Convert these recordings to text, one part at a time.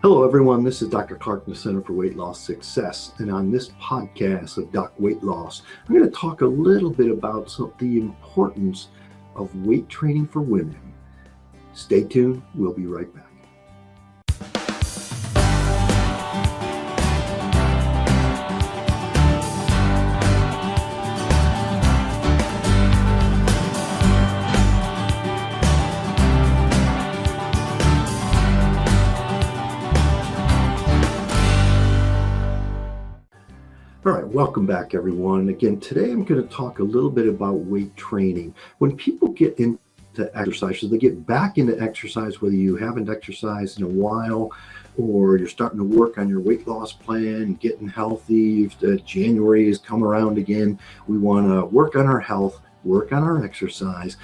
Hello, everyone. This is Dr. Clark from the Center for Weight Loss Success. And on this podcast of Doc Weight Loss, I'm going to talk a little bit about the importance of weight training for women. Stay tuned. We'll be right back. All right, welcome back, everyone. Again, today I'm going to talk a little bit about weight training. When people get into exercise, so they get back into exercise, whether you haven't exercised in a while or you're starting to work on your weight loss plan, getting healthy, January has come around again, we want to work on our health, work on our exercise.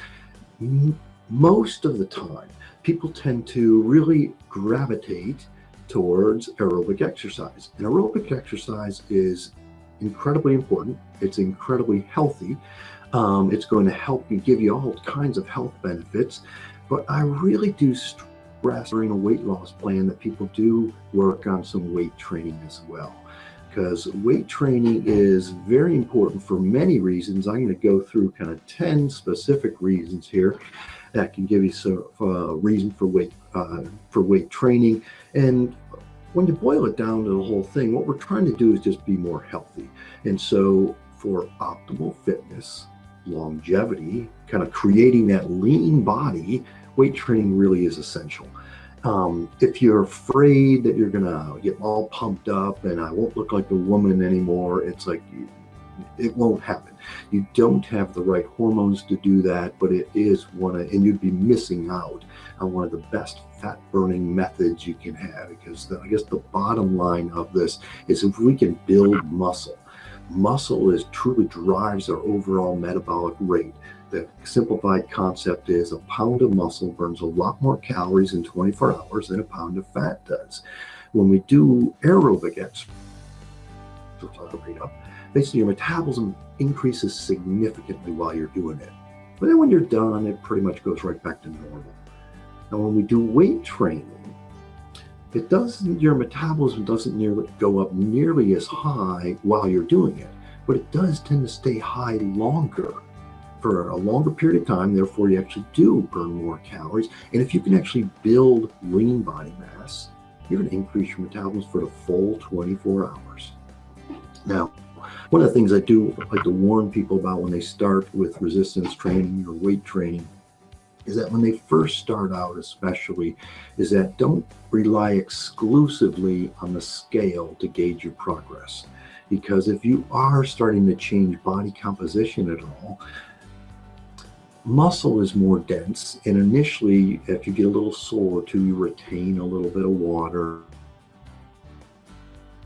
Most of the time, people tend to really gravitate towards aerobic exercise. And aerobic exercise is incredibly important. It's incredibly healthy. It's going to help you, give you all kinds of health benefits. But I really do stress during a weight loss plan that people do work on some weight training as well, because weight training is very important for many reasons. I'm going to go through kind of 10 specific reasons here that can give you some reason for weight training. And when you boil it down to the whole thing, what we're trying to do is just be more healthy. And so for optimal fitness, longevity, kind of creating that lean body, weight training really is essential. If you're afraid that you're gonna get all pumped up and I won't look like a woman anymore, it's like it won't happen. You don't have the right hormones to do that, but it is and you'd be missing out on one of the best fat burning methods you can have, because I guess the bottom line of this is if we can build muscle truly drives our overall metabolic rate. The simplified concept is a pound of muscle burns a lot more calories in 24 hours than a pound of fat does. When we do aerobic exercise, basically your metabolism increases significantly while you're doing it. But then when you're done, it pretty much goes right back to normal. Now, when we do weight training, your metabolism doesn't go up nearly as high while you're doing it, but it does tend to stay high longer for a longer period of time. Therefore, you actually do burn more calories. And if you can actually build lean body mass, you're going to increase your metabolism for the full 24 hours. Now, one of the things I do like to warn people about when they start with resistance training or weight training is that when they first start out, especially, is that don't rely exclusively on the scale to gauge your progress. Because if you are starting to change body composition at all, muscle is more dense, and initially, if you get a little sore or two, you retain a little bit of water,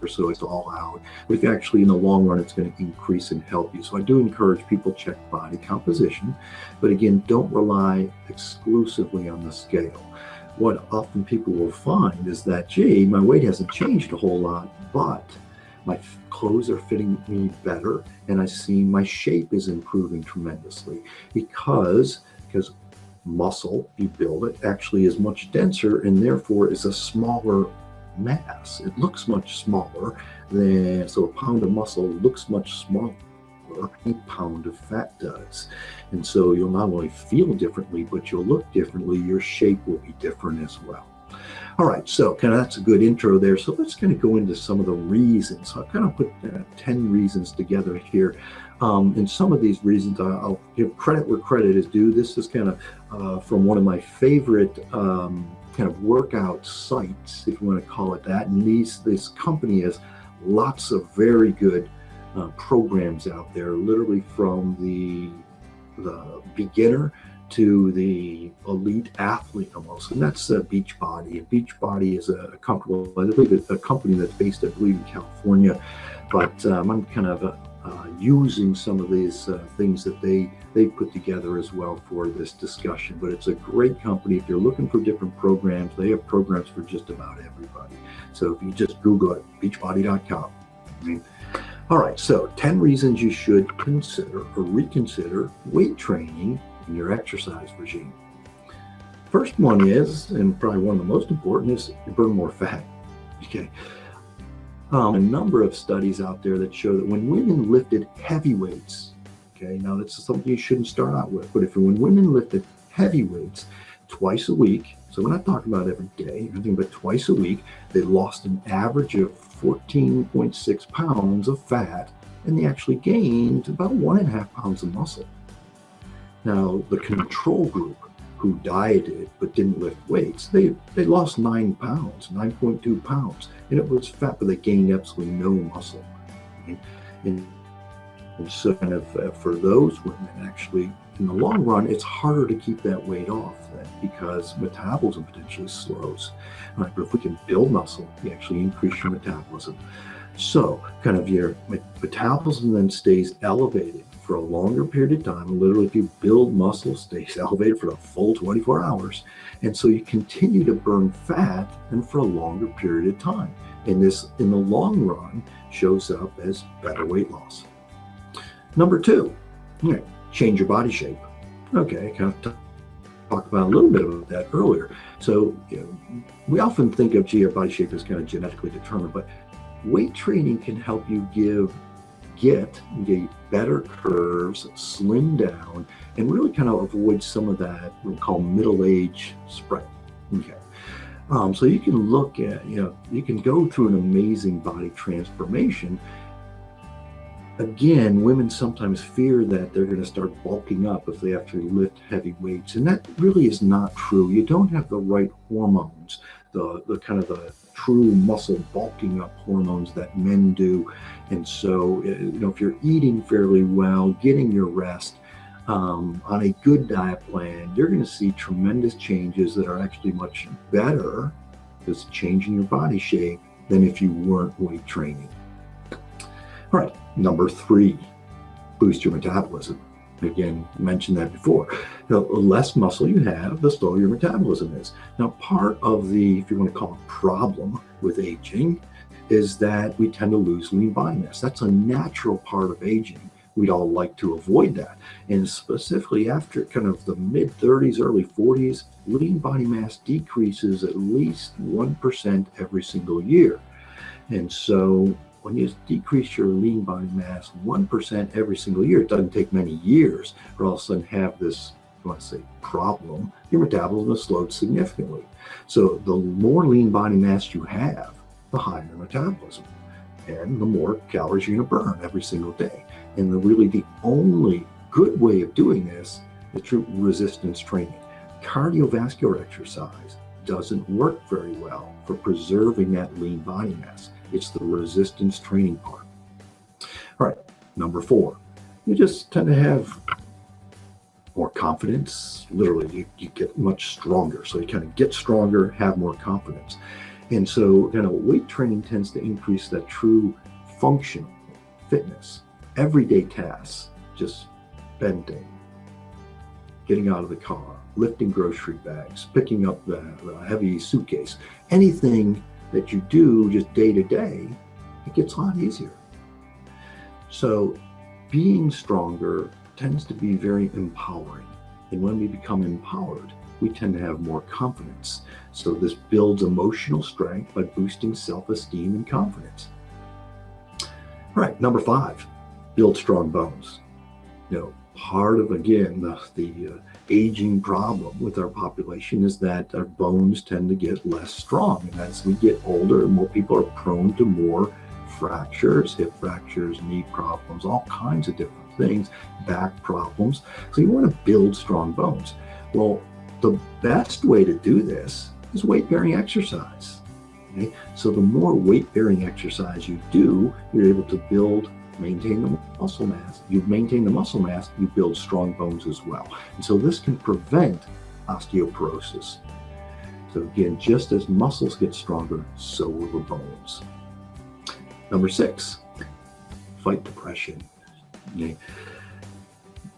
so it's all out. But actually, in the long run, it's going to increase and help you. So I do encourage people to check body composition, but again, don't rely exclusively on the scale. What often people will find is that, gee, my weight hasn't changed a whole lot, but my clothes are fitting me better, and I see my shape is improving tremendously because muscle, you build it, actually is much denser and therefore is a smaller mass. It looks much smaller so a pound of muscle looks much smaller than a pound of fat does. And so you'll not only feel differently, but you'll look differently. Your shape will be different as well. All right, so that's a good intro there. So let's kind of go into some of the reasons. So I've kind of put 10 reasons together here. And some of these reasons, I'll give credit where credit is due. This is kind of from one of my favorite kind of workout sites, if you want to call it that. And this company has lots of very good programs out there, literally from the beginner to the elite athlete almost, and that's Beachbody. And Beachbody is a company that's based, I believe, in California, but I'm kind of using some of these things that they put together as well for this discussion. But it's a great company. If you're looking for different programs, they have programs for just about everybody. So if you just Google it, beachbody.com. All right, so 10 reasons you should consider or reconsider weight training in your exercise regime. First one is, and probably one of the most important, is you burn more fat. Okay. A number of studies out there that show that when women lifted heavy weights, okay, now that's something you shouldn't start out with, but when women lifted heavy weights twice a week, so we're not talking about every day, anything but twice a week, they lost an average of 14.6 pounds of fat, and they actually gained about 1.5 pounds of muscle. Now, the control group who dieted but didn't lift weights, they lost 9 pounds, 9.2 pounds, and it was fat, but they gained absolutely no muscle. Right? And so kind of for those women, actually, in the long run, it's harder to keep that weight off then, because metabolism potentially slows. Right? But if we can build muscle, you actually increase your metabolism. So kind of your metabolism then stays elevated for a longer period of time. Literally, if you build muscle, stays elevated for the full 24 hours. And so you continue to burn fat and for a longer period of time. And this, in the long run, shows up as better weight loss. Number 2, change your body shape. Okay, kind of talked about a little bit about that earlier. So we often think of our body shape as kind of genetically determined, but weight training can help you get better curves, slim down, and really kind of avoid some of that what we call middle age spread. Okay. So you can look at, you can go through an amazing body transformation. Again, women sometimes fear that they're going to start bulking up if they actually lift heavy weights, and that really is not true. You don't have the right hormones, the kind of the true muscle bulking up hormones that men do. And so, if you're eating fairly well, getting your rest, on a good diet plan, you're going to see tremendous changes that are actually much better, just changing your body shape, than if you weren't weight training. All right, number 3, boost your metabolism. Again, mentioned that before. The less muscle you have, the slower your metabolism is. Now, part of the, if you want to call it, problem with aging is that we tend to lose lean body mass. That's a natural part of aging. We'd all like to avoid that. And specifically after kind of the mid-30s, early 40s, lean body mass decreases at least 1% every single year. And so when you decrease your lean body mass 1% every single year, it doesn't take many years for all of a sudden have this, you want to say, problem. Your metabolism is slowed significantly. So the more lean body mass you have, the higher your metabolism, and the more calories you're going to burn every single day. And the only good way of doing this is through resistance training. Cardiovascular exercise doesn't work very well for preserving that lean body mass. It's the resistance training part. All right, number 4, you just tend to have more confidence. Literally, you get much stronger. So you kind of get stronger, have more confidence. And so weight training tends to increase that true functional fitness. Everyday tasks, just bending, getting out of the car, lifting grocery bags, picking up the heavy suitcase, anything that you do just day to day, it gets a lot easier. So being stronger tends to be very empowering. And when we become empowered, we tend to have more confidence. So this builds emotional strength by boosting self-esteem and confidence. All right, number 5, build strong bones. Part of, again, the aging problem with our population is that our bones tend to get less strong. And as we get older, more people are prone to more fractures, hip fractures, knee problems, all kinds of different things, back problems. So you want to build strong bones. Well, the best way to do this is weight-bearing exercise. Okay? So the more weight-bearing exercise you do, you're able to maintain the muscle mass. You maintain the muscle mass, you build strong bones as well. And so this can prevent osteoporosis. So again, just as muscles get stronger, so will the bones. Number 6, fight depression. Okay.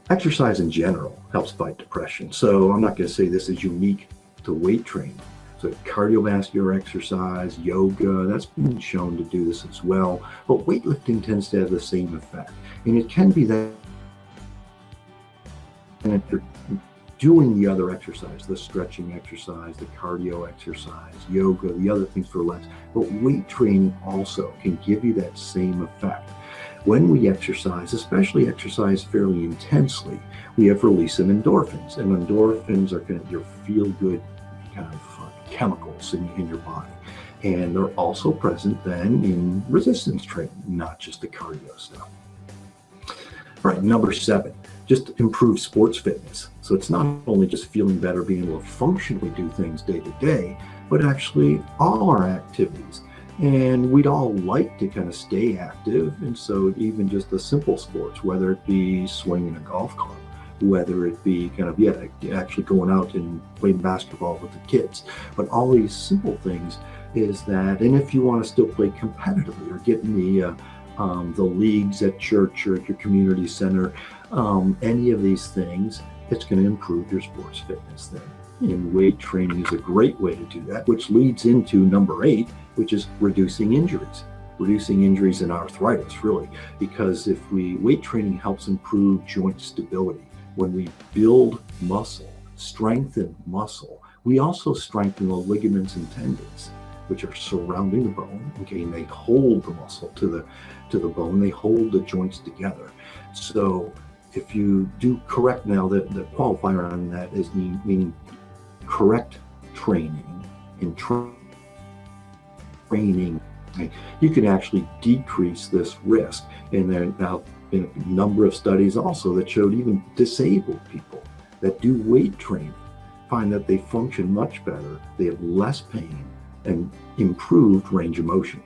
Exercise in general helps fight depression. So I'm not going to say this is unique to weight training. So cardiovascular exercise, yoga, that's been shown to do this as well. But weightlifting tends to have the same effect. And it can be that doing the other exercise, the stretching exercise, the cardio exercise, yoga, the other things for legs. But weight training also can give you that same effect. When we exercise, especially exercise fairly intensely, we have release of endorphins, and endorphins are kind of your feel-good kind of chemicals in your body. And they're also present then in resistance training, not just the cardio stuff. All right, number 7, just improve sports fitness. So it's not only just feeling better, being able to functionally do things day to day, but actually all our activities. And we'd all like to kind of stay active. And so even just the simple sports, whether it be swinging a golf club, whether it be kind of, actually going out and playing basketball with the kids, but all these simple things is that, and if you want to still play competitively or get in the leagues at church or at your community center, any of these things, it's going to improve your sports fitness then. And weight training is a great way to do that, which leads into number 8, which is reducing injuries. Reducing injuries and arthritis, really, because weight training helps improve joint stability. When we build muscle, strengthen muscle, we also strengthen the ligaments and tendons, which are surrounding the bone. Okay, and they hold the muscle to the bone. They hold the joints together. So if you do correct, now the qualifier on that is meaning correct training and training, okay, you can actually decrease this risk. And there now been a number of studies also that showed even disabled people that do weight training find that they function much better, they have less pain, and improved range of motion.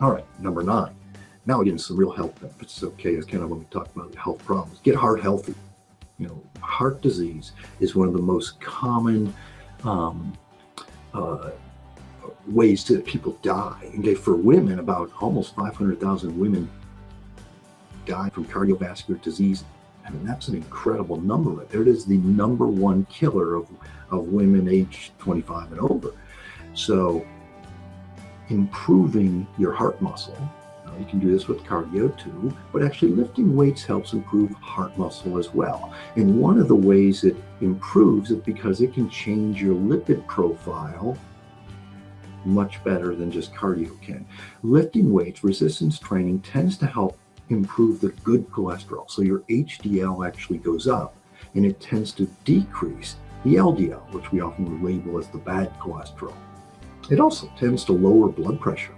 All right, number 9. Now we're getting some real health benefits. Okay, it's kind of when we talk about health problems. Get heart healthy. Heart disease is one of the most common ways that people die. Okay, for women, about almost 500,000 women die from cardiovascular disease. I mean, that's an incredible number. It is the number 1 killer of women aged 25 and over. So improving your heart muscle, you can do this with cardio too, but actually lifting weights helps improve heart muscle as well. And one of the ways it improves is because it can change your lipid profile much better than just cardio can. Lifting weights, resistance training, tends to help improve the good cholesterol. So your HDL actually goes up, and it tends to decrease the LDL, which we often label as the bad cholesterol. It also tends to lower blood pressure.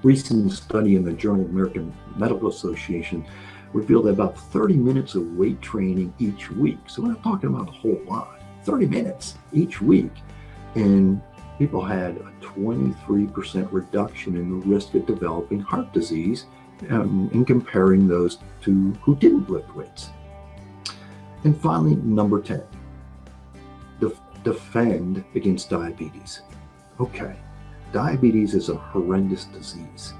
Recent study in the Journal of American Medical Association revealed that about 30 minutes of weight training each week, so we're not talking about a whole lot, 30 minutes each week, and people had a 23% reduction in the risk of developing heart disease in comparing those to who didn't lift weights. And finally, number 10, defend against diabetes. Okay, diabetes is a horrendous disease,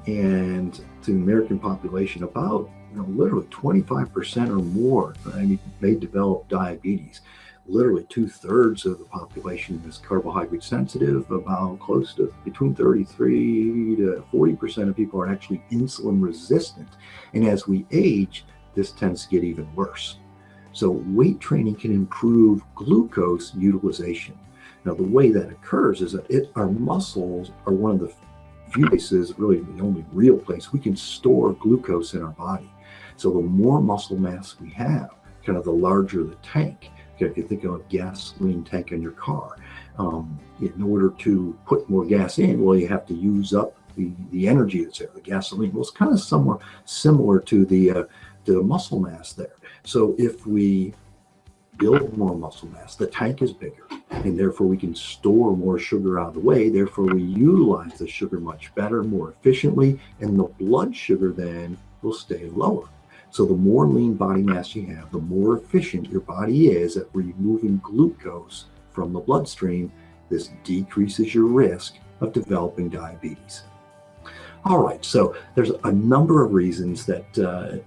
and to the American population, about literally 25% or more may develop diabetes. Literally 2/3 of the population is carbohydrate sensitive. About close to between 33 to 40% of people are actually insulin resistant. And as we age, this tends to get even worse. So weight training can improve glucose utilization. Now, the way that occurs is that our muscles are one of the few places, really the only real place, we can store glucose in our body. So the more muscle mass we have, kind of the larger the tank. Okay, if you think of a gasoline tank in your car, in order to put more gas in, well, you have to use up the energy that's there, the gasoline. Well, it's kind of somewhere similar to the muscle mass there. So if we build more muscle mass, the tank is bigger, and therefore we can store more sugar out of the way. Therefore, we utilize the sugar much better, more efficiently, and the blood sugar then will stay lower. So the more lean body mass you have, the more efficient your body is at removing glucose from the bloodstream. This decreases your risk of developing diabetes. All right, so there's a number of reasons that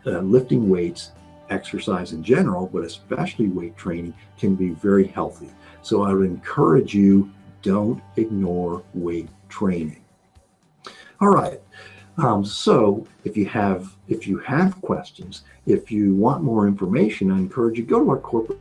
lifting weights, exercise in general, but especially weight training, can be very healthy. So I would encourage you, don't ignore weight training. All right. So if you have questions, if you want more information, I encourage you, go to our corporate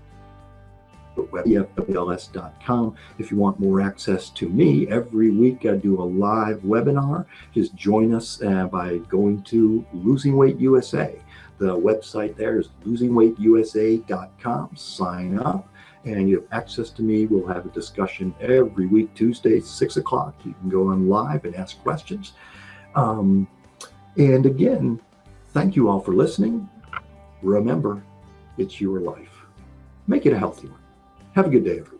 EFWLS.com. If you want more access to me, every week I do a live webinar. Just join us by going to Losing Weight USA. The website there is losingweightusa.com. Sign up and you have access to me. We'll have a discussion every week, Tuesday, 6 o'clock. You can go on live and ask questions. And again, thank you all for listening. Remember, it's your life. Make it a healthy one. Have a good day, everyone.